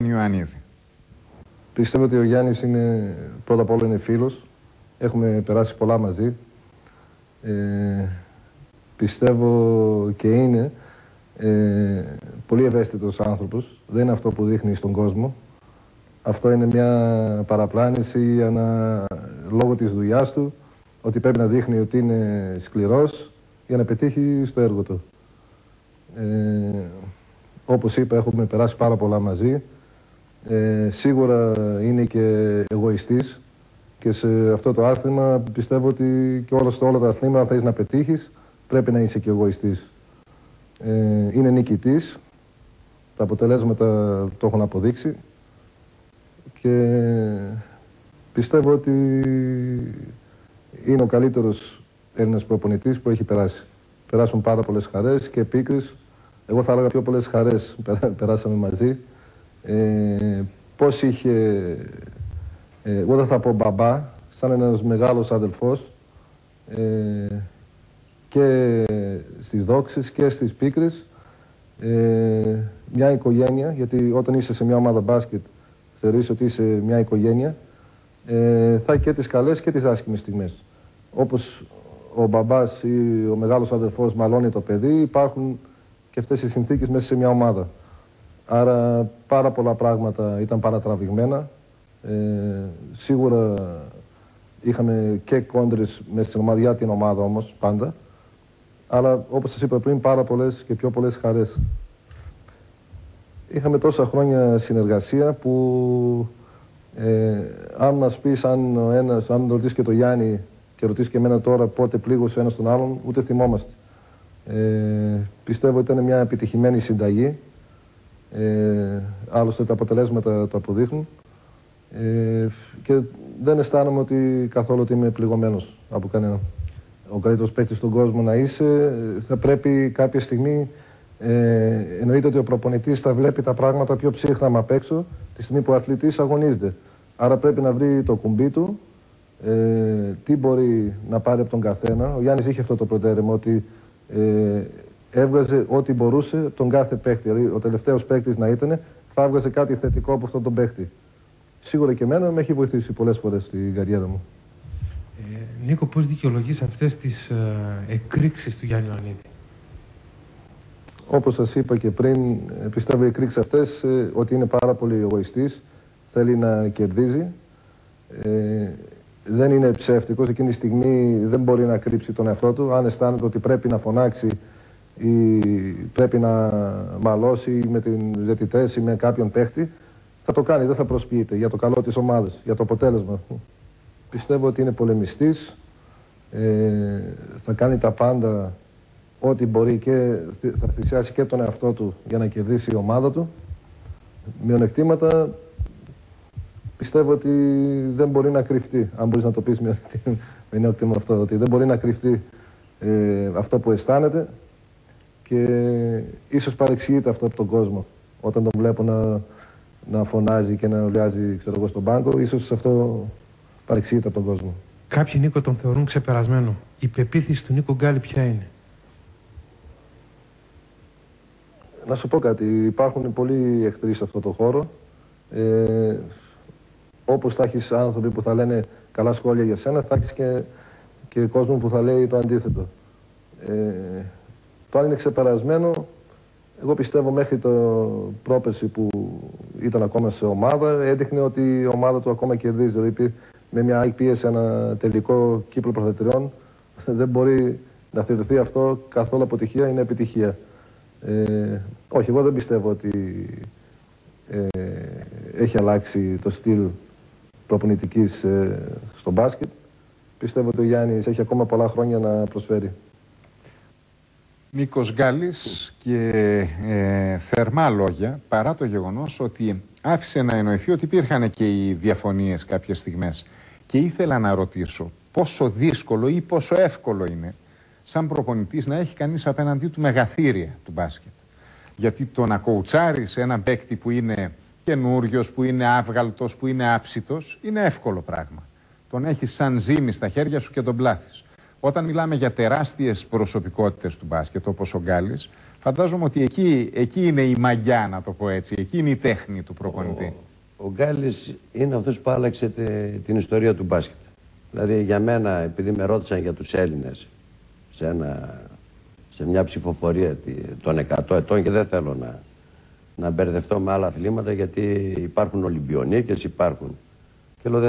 Ιωαννίδη. Πιστεύω ότι ο Γιάννης είναι, πρώτα απ' όλα είναι φίλος. Έχουμε περάσει πολλά μαζί. Πιστεύω και είναι πολύ ευαίσθητος άνθρωπος. Δεν είναι αυτό που δείχνει στον κόσμο. Αυτό είναι μια παραπλάνηση λόγω της δουλειάς του, ότι πρέπει να δείχνει ότι είναι σκληρός για να πετύχει στο έργο του. Όπως είπα, έχουμε περάσει πάρα πολλά μαζί. Σίγουρα είναι και εγωιστής και σε αυτό το άθλημα πιστεύω ότι και όλα τα αθλήματα, αν θες να πετύχεις, πρέπει να είσαι και εγωιστής. Είναι νικητής, τα αποτελέσματα το έχουν αποδείξει και πιστεύω ότι είναι ο καλύτερος Έλληνας προπονητής που έχει περάσει. Περάσουν πάρα πολλές χαρές και πίκρες. Εγώ θα έλεγα πιο πολλές χαρές περάσαμε μαζί. Πώς είχε, εγώ δεν θα πω μπαμπά, σαν ένας μεγάλος αδελφός και στις δόξες και στις πίκρες, μια οικογένεια, γιατί όταν είσαι σε μια ομάδα μπάσκετ θεωρείς ότι είσαι μια οικογένεια, θα έχει και τις καλές και τις άσχημες στιγμές. Όπως ο μπαμπάς ή ο μεγάλος αδελφός μαλώνει το παιδί, υπάρχουν και αυτές οι συνθήκες μέσα σε μια ομάδα. Άρα πάρα πολλά πράγματα ήταν παρατραβηγμένα. Σίγουρα είχαμε και κόντρες μέσα στην ομάδα, για την ομάδα όμως πάντα. Αλλά όπως σας είπα πριν, πάρα πολλές και πιο πολλές χαρές. Είχαμε τόσα χρόνια συνεργασία που αν μας πεις, αν ρωτήσεις και το Γιάννη και ρωτήσεις και εμένα τώρα πότε πλήγωσε ο ένας τον άλλον, ούτε θυμόμαστε. Πιστεύω ότι ήταν μια επιτυχημένη συνταγή. Άλλωστε τα αποτελέσματα το αποδείχνουν και δεν αισθάνομαι ότι καθόλου ότι είμαι πληγωμένος από κανέναν. Ο καλύτερος παίκτης στον κόσμο να είσαι, θα πρέπει κάποια στιγμή, εννοείται ότι ο προπονητής θα βλέπει τα πράγματα πιο ψύχραμα απ' έξω τη στιγμή που ο αθλητής αγωνίζεται. Άρα πρέπει να βρει το κουμπί του, τι μπορεί να πάρει από τον καθένα. Ο Γιάννης είχε αυτό το προτέρημα, ότι έβγαζε ό,τι μπορούσε από τον κάθε παίκτη. Δηλαδή, ο τελευταίος παίκτης να ήταν, θα έβγαζε κάτι θετικό από αυτόν τον παίκτη. Σίγουρα και εμένα με έχει βοηθήσει πολλές φορές στην καριέρα μου. Νίκο, πώς δικαιολογείς αυτές τις εκρήξεις του Γιάννη Ιωαννίδη? Όπως σας είπα και πριν, πιστεύω οι εκρήξεις αυτές ότι είναι πάρα πολύ εγωιστής, θέλει να κερδίζει. Δεν είναι ψεύτικος, εκείνη τη στιγμή δεν μπορεί να κρύψει τον εαυτό του. Αν αισθάνεται ότι πρέπει να φωνάξει ή πρέπει να μαλώσει με την διαιτητές ή με κάποιον παίχτη, θα το κάνει, δεν θα προσποιείται για το καλό της ομάδας, για το αποτέλεσμα. Πιστεύω ότι είναι πολεμιστής, θα κάνει τα πάντα ό,τι μπορεί και θα θυσιάσει και τον εαυτό του για να κερδίσει η ομάδα του. Μειονεκτήματα πιστεύω ότι δεν μπορεί να κρυφτεί, αν μπορείς να το πεις μειονέκτημα αυτό, ότι δεν μπορεί να κρυφτεί αυτό που αισθάνεται και ίσως παρεξηγείται αυτό από τον κόσμο. Όταν τον βλέπω να φωνάζει και να ουλιάζει, ξέρω εγώ, στον πάγκο, ίσως αυτό παρεξηγείται από τον κόσμο. Κάποιοι, Νίκο, τον θεωρούν ξεπερασμένο. Η πεποίθηση του Νίκο Γκάλη ποια είναι? Να σου πω κάτι, υπάρχουν πολλοί εχθροί σε αυτό το χώρο. Όπως θα έχεις άνθρωποι που θα λένε καλά σχόλια για σένα, θα έχεις και κόσμο που θα λέει το αντίθετο. Το αν είναι ξεπερασμένο, εγώ πιστεύω μέχρι το πρόπερση που ήταν ακόμα σε ομάδα, έδειχνε ότι η ομάδα του ακόμα κερδίζει. Δηλαδή με μια πίεση, ένα τελικό κύκλο πρωταθλητριών, δεν μπορεί να θεωρηθεί αυτό καθόλου αποτυχία, είναι επιτυχία. Όχι, εγώ δεν πιστεύω ότι έχει αλλάξει το στυλ προπονητικής στο μπάσκετ. Πιστεύω ότι ο Γιάννης έχει ακόμα πολλά χρόνια να προσφέρει. Νίκος Γκάλης και θερμά λόγια, παρά το γεγονός ότι άφησε να εννοηθεί ότι υπήρχαν και οι διαφωνίες κάποιες στιγμές. Και ήθελα να ρωτήσω πόσο δύσκολο ή πόσο εύκολο είναι σαν προπονητής να έχει κανείς απέναντί του μεγαθύρια του μπάσκετ. Γιατί το να κοουτσάρεις έναν παίκτη που είναι καινούριος, που είναι άβγαλτος, που είναι άψητος, είναι εύκολο πράγμα. Τον έχεις σαν ζύμη στα χέρια σου και τον πλάθεις. Όταν μιλάμε για τεράστιες προσωπικότητες του μπάσκετ, όπως ο Γκάλης, Φαντάζομαι ότι εκεί είναι η μαγιά, να το πω έτσι. Εκεί είναι η τέχνη του προπονητή. Ο Γκάλης είναι αυτός που άλλαξε την ιστορία του μπάσκετ. Δηλαδή για μένα, επειδή με ρώτησαν για τους Έλληνες σε μια ψηφοφορία των 100 ετών, και δεν θέλω να μπερδευτώ με άλλα αθλήματα, γιατί υπάρχουν Ολυμπιονίκες, υπάρχουν. Και λέω,